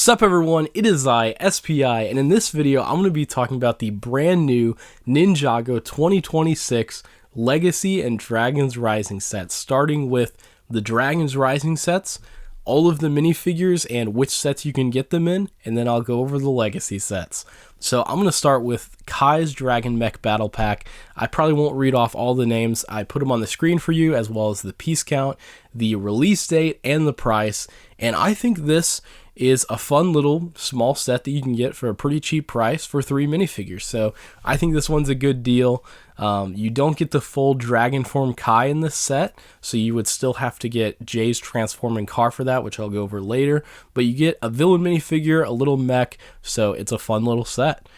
Sup everyone, it is I, SPI, and in this video I'm going to be talking about the brand new Ninjago 2026 Legacy and Dragons Rising sets, starting with the Dragons Rising sets, all of the minifigures and which sets you can get them in, and then I'll go over the Legacy sets. So I'm going to start with Kai's Dragon Mech Battle Pack. I probably won't read off all the names. I put them on the screen for you, as well as the piece count, the release date, and the price. And I think this is a fun little small set that you can get for a pretty cheap price for 3 minifigures. So I think this one's a good deal. You don't get the full dragon form Kai in this set, so you would still have to get Jay's transforming car for that, which I'll go over later. But you get a villain minifigure, a little mech, so it's a fun little set.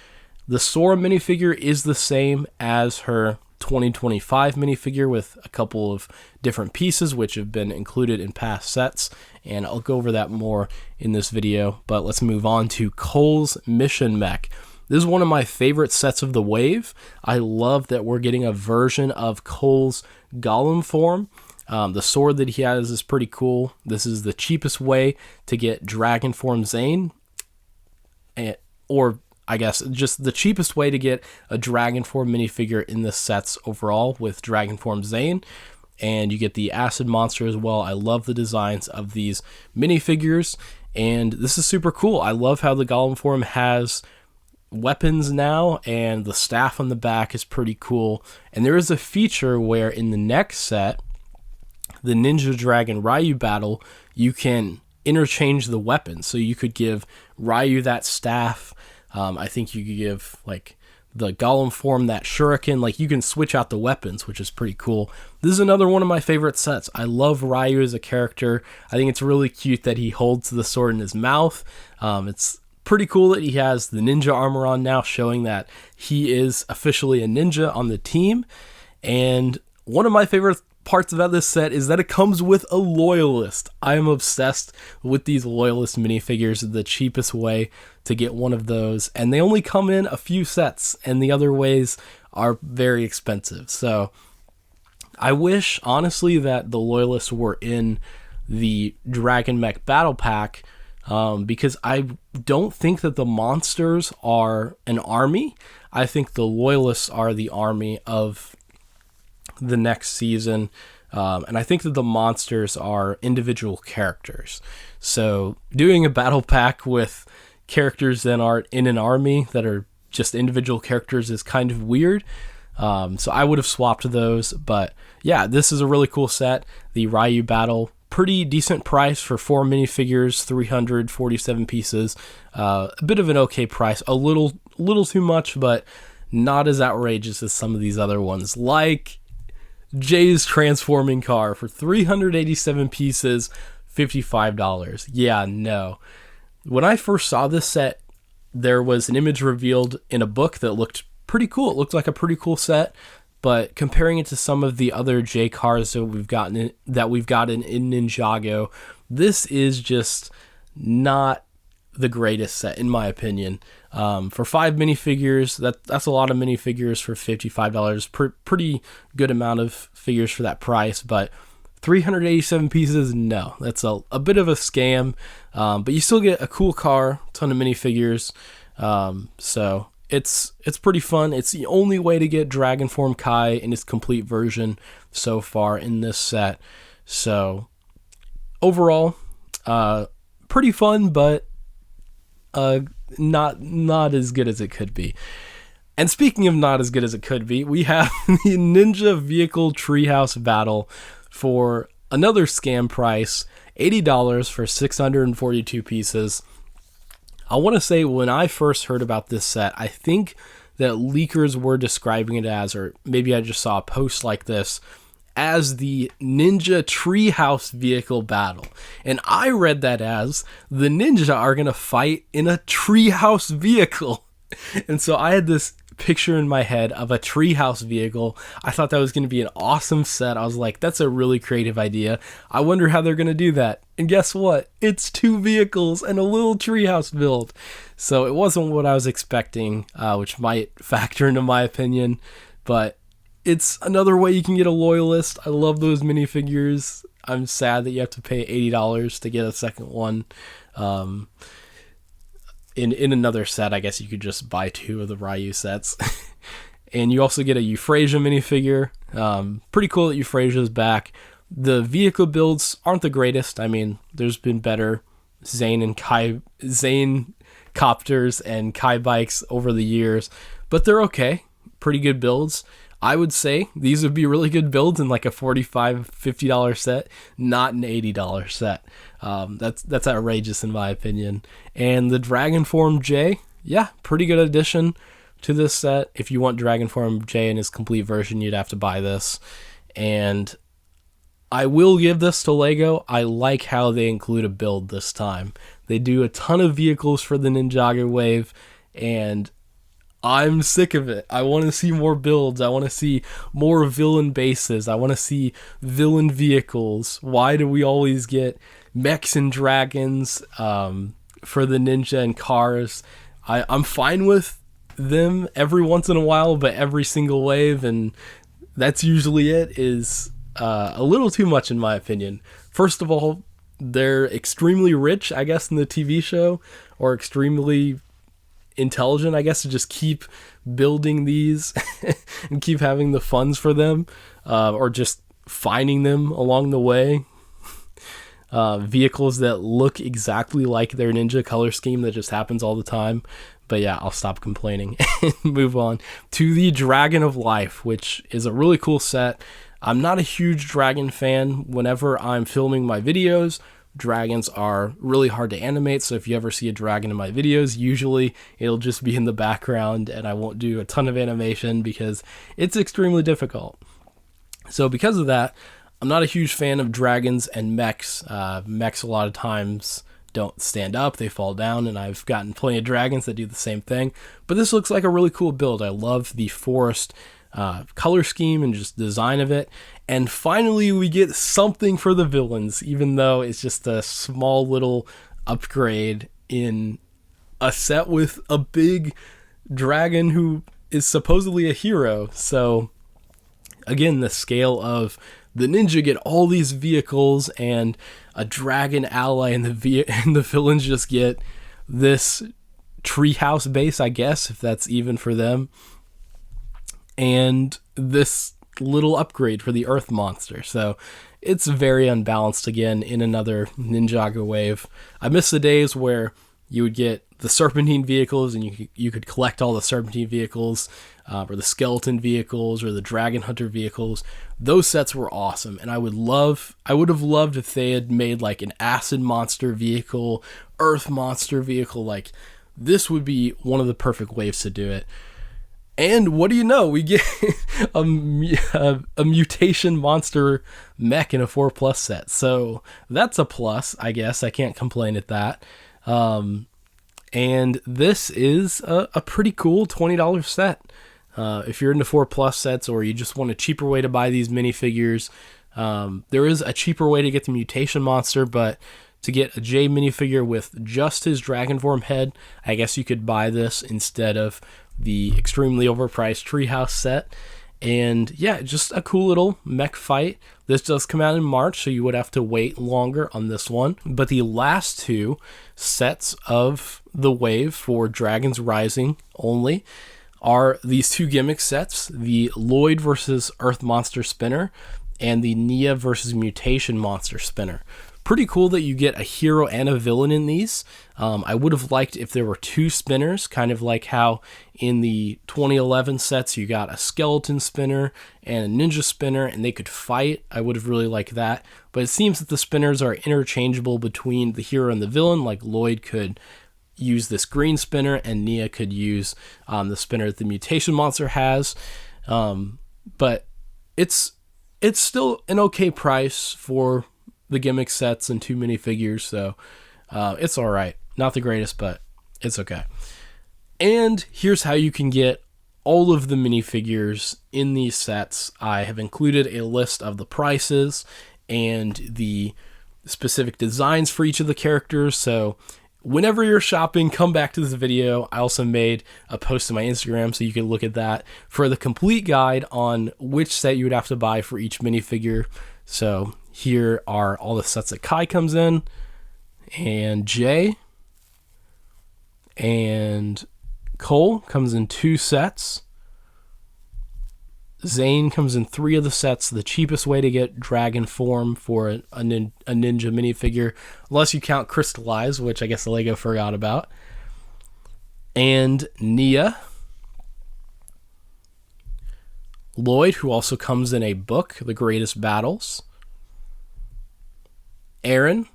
The Sora minifigure is the same as her 2025 minifigure with a couple of different pieces which have been included in past sets, and I'll go over that more in this video. But let's move on to Cole's Mission Mech. This is one of my favorite sets of the wave. I love that we're getting a version of Cole's Golem form. The sword that he has is pretty cool. This is the cheapest way to get Dragon Form Zane, or I guess just the cheapest way to get a Dragon Form minifigure in the sets overall with Dragon Form Zane. And you get the Acid Monster as well. I love the designs of these minifigures, and this is super cool. I love how the Golem form has weapons now, and the staff on the back is pretty cool. And there is a feature where in the next set, the Ninja Dragon Ryu battle, you can interchange the weapons. So you could give Ryu that staff. I think you could give like the Golem form that shuriken. Like, you can switch out the weapons, which is pretty cool. This is another one of my favorite sets. I love Ryu as a character. I think it's really cute that he holds the sword in his mouth. It's pretty cool that he has the ninja armor on now, showing that he is officially a ninja on the team. And one of my favorite parts about this set is that it comes with a loyalist. I am obsessed with these loyalist minifigures. The cheapest way to get one of those, and they only come in a few sets, and the other ways are very expensive. So I wish honestly that the loyalists were in the Dragon Mech Battle Pack, because I don't think that the monsters are an army. I think the loyalists are the army of the next season, and I think that the monsters are individual characters. So doing a battle pack with characters that aren't in an army, that are just individual characters, is kind of weird. So I would have swapped those. But yeah, this is a really cool set. The Ryu battle, pretty decent price for 4 minifigures, 347 pieces. A bit of an okay price, a little too much, but not as outrageous as some of these other ones, like Jay's transforming car for 387 pieces, $55. Yeah, no. When I first saw this set, there was an image revealed in a book that looked pretty cool. It looked like a pretty cool set, but comparing it to some of the other J cars that we've gotten in Ninjago, this is just not the greatest set in my opinion. For 5 minifigures, that's a lot of minifigures for $55. Pretty good amount of figures for that price, but 387 pieces, no, that's a bit of a scam. But you still get a cool car, ton of minifigures. So it's pretty fun. It's the only way to get Dragon Form Kai in its complete version so far in this set. So overall, pretty fun, but not as good as it could be. And speaking of not as good as it could be, we have the Ninja Vehicle Treehouse Battle for another scam price, $80 for 642 pieces. I want to say when I first heard about this set, I think that leakers were describing it as, or maybe I just saw a post like this, as the Ninja Treehouse Vehicle Battle. And I read that as the ninja are going to fight in a treehouse vehicle. And so I had this picture in my head of a treehouse vehicle. I thought that was going to be an awesome set. I was like, that's a really creative idea. I wonder how they're going to do that. And guess what? It's 2 vehicles and a little treehouse build. So it wasn't what I was expecting, which might factor into my opinion, but it's another way you can get a loyalist. I love those minifigures. I'm sad that you have to pay $80 to get a second one. in another set, I guess you could just buy 2 of the Ryu sets. And you also get a Euphrasia minifigure. Pretty cool that Euphrasia is back. The vehicle builds aren't the greatest. I mean, there's been better Zane copters and Kai bikes over the years, but they're okay. Pretty good builds. I would say these would be really good builds in like a $45, $50 set, not an $80 set. That's outrageous in my opinion. And the Dragon Form J, yeah, pretty good addition to this set. If you want Dragon Form J in his complete version, you'd have to buy this. And I will give this to LEGO. I like how they include a build this time. They do a ton of vehicles for the Ninjago wave, and I'm sick of it. I want to see more builds. I want to see more villain bases. I want to see villain vehicles. Why do we always get mechs and dragons for the ninja and cars? I'm fine with them every once in a while, but every single wave, and that's usually it, is a little too much in my opinion. First of all, they're extremely rich, I guess, in the TV show, or extremely intelligent, I guess, to just keep building these and keep having the funds for them, or just finding them along the way. Vehicles that look exactly like their ninja color scheme that just happens all the time. But yeah, I'll stop complaining and move on to the Dragon of Life, which is a really cool set. I'm not a huge dragon fan. Whenever I'm filming my videos, dragons are really hard to animate, so if you ever see a dragon in my videos, usually it'll just be in the background and I won't do a ton of animation because it's extremely difficult. So because of that, I'm not a huge fan of dragons and mechs. Mechs a lot of times don't stand up, they fall down, and I've gotten plenty of dragons that do the same thing. But this looks like a really cool build. I love the forest color scheme and just design of it. And finally we get something for the villains, even though it's just a small little upgrade in a set with a big dragon who is supposedly a hero. So again, the scale of the ninja get all these vehicles and a dragon ally, and the villains just get this treehouse base, I guess, if that's even for them, and this little upgrade for the earth monster. So it's very unbalanced again in another Ninjago wave. I miss the days where you would get the serpentine vehicles and you could collect all the serpentine vehicles, or the skeleton vehicles, or the dragon hunter vehicles. Those sets were awesome, and I would have loved if they had made like an acid monster vehicle, earth monster vehicle. Like, this would be one of the perfect waves to do it. And what do you know? We get a mutation monster mech in a 4+ set. So that's a plus, I guess. I can't complain at that. And this is a pretty cool $20 set. If you're into 4+ sets, or you just want a cheaper way to buy these minifigures, there is a cheaper way to get the mutation monster, but to get a J minifigure with just his dragon form head, I guess you could buy this instead of the extremely overpriced treehouse set. And yeah, just a cool little mech fight. This does come out in March, so you would have to wait longer on this one. But the last 2 sets of the wave for Dragons Rising only are these 2 gimmick sets, the Lloyd versus Earth Monster Spinner and the Nia versus Mutation Monster Spinner. Pretty cool that you get a hero and a villain in these. I would have liked if there were 2 spinners, kind of like how in the 2011 sets you got a skeleton spinner and a ninja spinner, and they could fight. I would have really liked that. But it seems that the spinners are interchangeable between the hero and the villain. Like, Lloyd could use this green spinner, and Nia could use the spinner that the mutation monster has. But it's still an okay price for the gimmick sets and 2 minifigures, so it's all right. Not the greatest, but it's okay. And here's how you can get all of the minifigures in these sets. I have included a list of the prices and the specific designs for each of the characters, so whenever you're shopping, come back to this video. I also made a post on my Instagram, so you can look at that for the complete guide on which set you would have to buy for each minifigure. So here are all the sets that Kai comes in, and Jay, And Cole comes in 2 sets. Zane comes in 3 of the sets. The cheapest way to get dragon form for a ninja minifigure, unless you count crystallized, which I guess LEGO forgot about. And Nia. Lloyd, who also comes in a book, The Greatest Battles. Aaron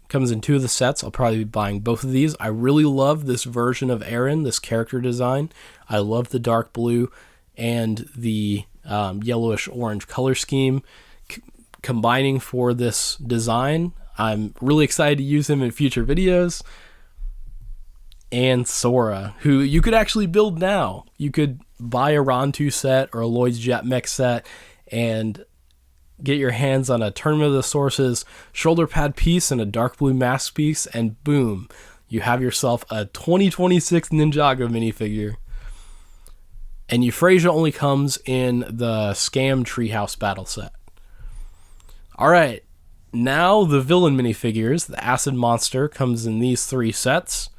comes in 2 of the sets. I'll probably be buying both of these. I really love this version of Aaron, this character design. I love the dark blue and the yellowish orange color scheme combining for this design. I'm really excited to use him in future videos. And Sora, who you could actually build now. You could buy a Rontu set or a Lloyd's Jet Mech set and get your hands on a Tournament of the Sources shoulder pad piece and a dark blue mask piece, and boom, you have yourself a 2026 Ninjago minifigure. And Euphrasia only comes in the Scam Treehouse battle set. Alright, now the villain minifigures. The Acid Monster comes in these 3 sets.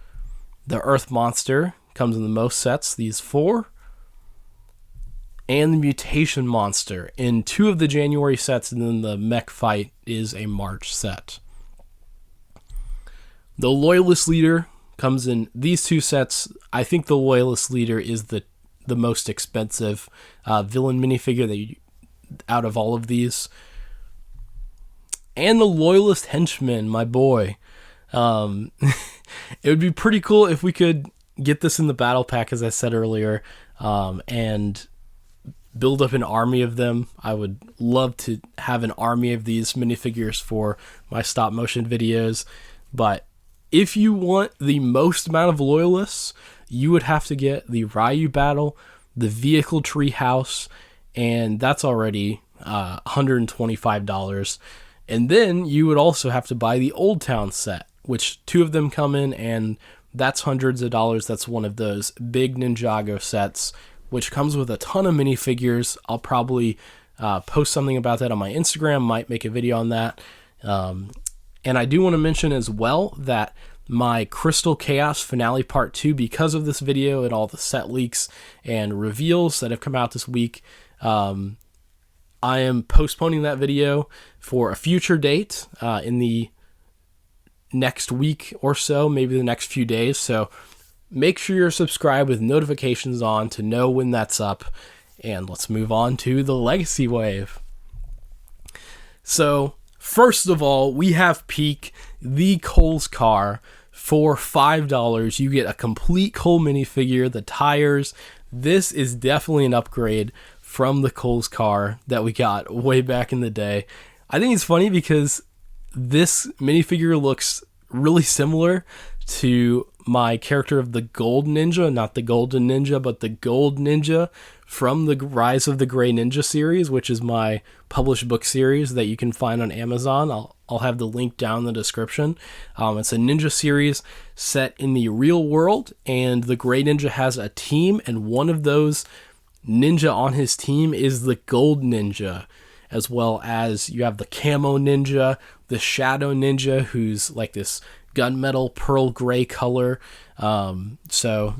The Earth Monster comes in the most sets, these 4. And the Mutation Monster in 2 of the January sets, and then the Mech Fight is a March set. The Loyalist Leader comes in these 2 sets. I think the Loyalist Leader is the most expensive villain minifigure out of all of these. And the Loyalist Henchman, my boy. It would be pretty cool if we could get this in the battle pack, as I said earlier, and build up an army of them. I would love to have an army of these minifigures for my stop motion videos. But if you want the most amount of loyalists, you would have to get the Ryu Battle, the Vehicle Treehouse, and that's already $125. And then you would also have to buy the Old Town set, which 2 of them come in, and that's hundreds of dollars. That's one of those big Ninjago sets, which comes with a ton of minifigures. I'll probably post something about that on my Instagram, might make a video on that. And I do want to mention as well that my Crystal Chaos Finale Part 2, because of this video and all the set leaks and reveals that have come out this week, I am postponing that video for a future date in the next week or so, maybe the next few days. So make sure you're subscribed with notifications on to know when that's up. And let's move on to the Legacy Wave. So first of all, we have Peak, the Cole's car. For $5, you get a complete Cole minifigure, the tires. This is definitely an upgrade from the Cole's car that we got way back in the day. I think it's funny because this minifigure looks really similar to my character of the Gold Ninja, not the Golden Ninja, but the Gold Ninja from the Rise of the Gray Ninja series, which is my published book series that you can find on Amazon. I'll have the link down in the description. It's a ninja series set in the real world, and the Gray Ninja has a team, and one of those ninja on his team is the Gold Ninja, as well as you have the Camo Ninja, the Shadow Ninja, who's like this gunmetal pearl gray color. So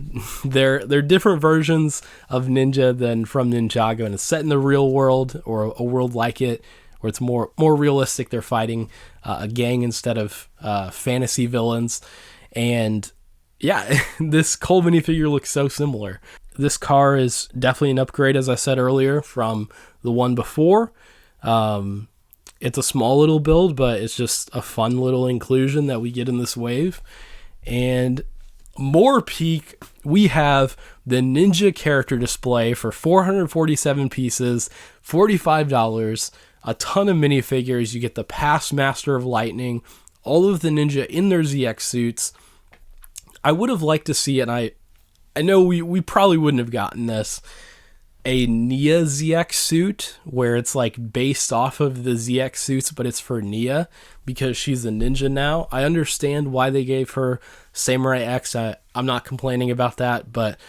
they're different versions of ninja than from Ninjago, and it's set in the real world, or a world like it, where it's more realistic. They're fighting a gang instead of fantasy villains. And yeah, this Cole minifigure looks so similar. This car is definitely an upgrade, as I said earlier, from the one before. It's a small little build, but it's just a fun little inclusion that we get in this wave. And more Peak, we have the Ninja character display for 447 pieces, $45, a ton of minifigures. You get the past Master of Lightning, all of the Ninja in their ZX suits. I would have liked to see, and I know we probably wouldn't have gotten this, a Nia ZX suit where it's like based off of the ZX suits, but it's for Nia because she's a ninja now. I understand why they gave her Samurai X. I'm not complaining about that, but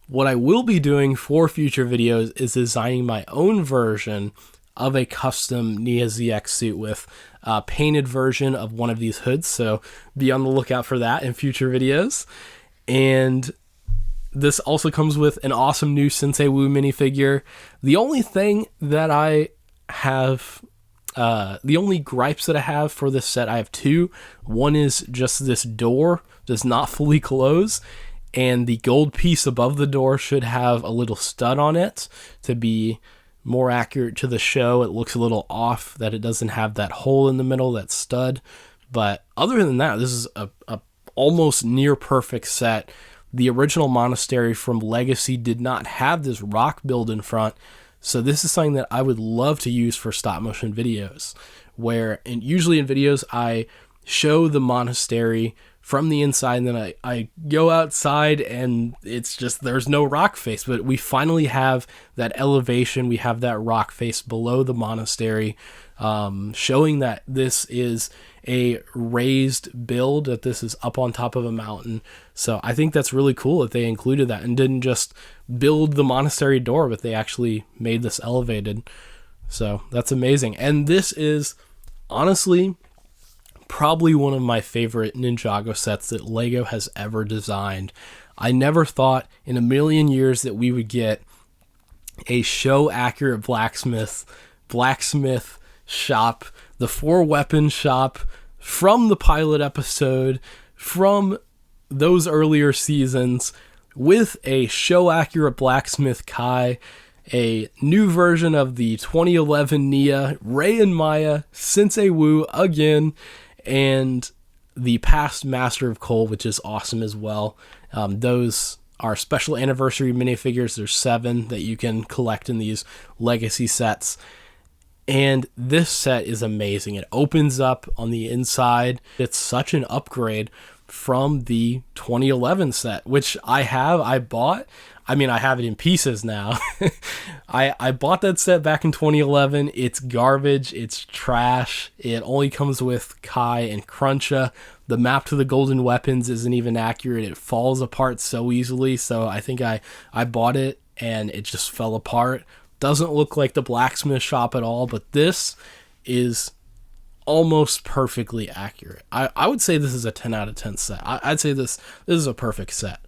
what I will be doing for future videos is designing my own version of a custom Nia ZX suit with a painted version of one of these hoods. So be on the lookout for that in future videos. And this also comes with an awesome new Sensei Wu minifigure. The only thing that I have, the only gripes that I have for this set, I have two. One is just this door does not fully close, and the gold piece above the door should have a little stud on it to be more accurate to the show. It looks a little off that it doesn't have that hole in the middle, that stud. But other than that, this is a almost near perfect set. The original monastery from Legacy did not have this rock build in front, so this is something that I would love to use for stop motion videos, where, and usually in videos I show the monastery from the inside, and then I go outside and it's just, there's no rock face, but we finally have that elevation, we have that rock face below the monastery, showing that this is a raised build, that this is up on top of a mountain. So I think that's really cool that they included that and didn't just build the monastery door, but they actually made this elevated. So that's amazing. And this is honestly probably one of my favorite Ninjago sets that LEGO has ever designed. I never thought in a million years that we would get a show accurate blacksmith shop, the 4-weapon shop from the pilot episode, from those earlier seasons, with a show accurate blacksmith Kai, a new version of the 2011 Nia, Rei and Maya, Sensei Wu again, and the past Master of Coal, which is awesome as well. Those are special anniversary minifigures. There's 7 that you can collect in these legacy sets. And this set is amazing. It opens up on the inside. It's such an upgrade from the 2011 set, which I bought. I mean, I have it in pieces now. I bought that set back in 2011. It's garbage. It's trash. It only comes with Kai and Cruncha. The map to the golden weapons isn't even accurate. It falls apart so easily. So I think I bought it and it just fell apart. Doesn't look like the blacksmith shop at all, but this is almost perfectly accurate. I would say this is a 10 out of 10 set. I'd say this is a perfect set,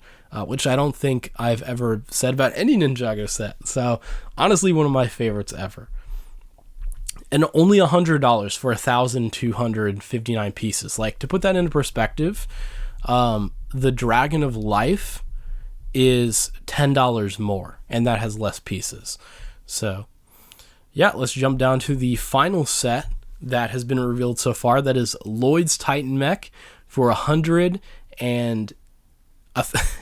which I don't think I've ever said about any Ninjago set. So honestly, one of my favorites ever. And only $100 for 1,259 pieces. Like, to put that into perspective, the Dragon of Life is $10 more, and that has less pieces. So yeah, let's jump down to the final set that has been revealed so far. That is Lloyd's Titan Mech for 100 and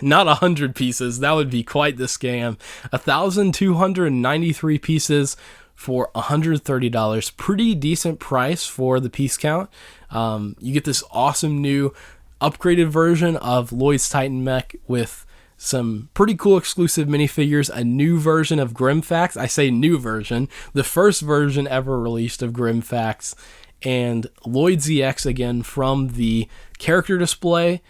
not 100 pieces. That would be quite the scam. 1,293 pieces for $130. Pretty decent price for the piece count. You get this awesome new upgraded version of Lloyd's Titan Mech with some pretty cool exclusive minifigures, a new version of Grimfax. I say new version, the first version ever released of Grimfax, and Lloyd's EX again from the character display,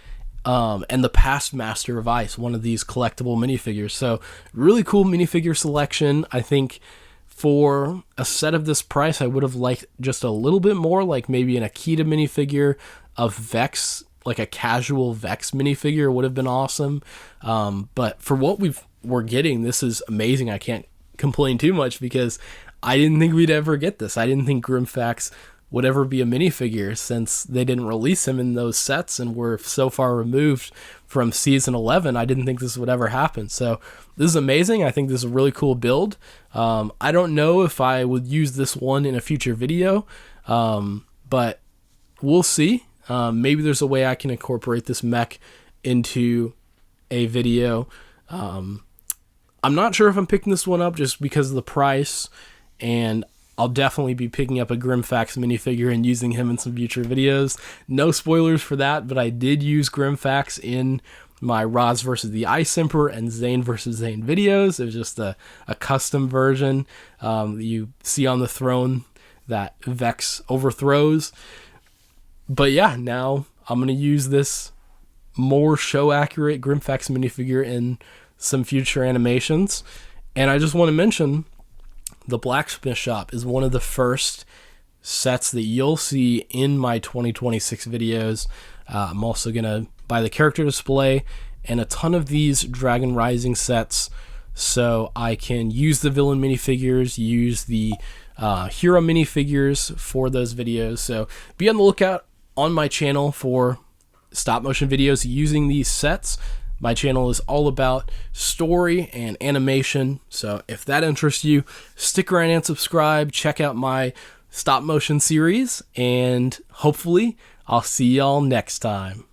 and the past Master of Ice, one of these collectible minifigures. So really cool minifigure selection. I think for a set of this price, I would have liked just a little bit more, like maybe an Akita minifigure of Vex, like a casual Vex minifigure would have been awesome. But for what we're getting, this is amazing. I can't complain too much because I didn't think we'd ever get this. I didn't think Grimfax would ever be a minifigure since they didn't release him in those sets and we're so far removed from season 11. I didn't think this would ever happen. So this is amazing. I think this is a really cool build. I don't know if I would use this one in a future video, but we'll see. Maybe there's a way I can incorporate this mech into a video. I'm not sure if I'm picking this one up just because of the price, and I'll definitely be picking up a Grimfax minifigure and using him in some future videos. No spoilers for that, but I did use Grimfax in my Roz vs. the Ice Emperor and Zane vs. Zane videos. It was just a custom version you see on the throne that Vex overthrows. But yeah, now I'm going to use this more show-accurate Grimfax minifigure in some future animations. And I just want to mention, the Blacksmith Shop is one of the first sets that you'll see in my 2026 videos. I'm also going to buy the character display and a ton of these Dragon Rising sets, so I can use the villain minifigures, use the hero minifigures for those videos. So be on the lookout on my channel for stop motion videos using these sets. My channel is all about story and animation, so if that interests you, stick around and subscribe. Check out my stop motion series, and hopefully I'll see y'all next time.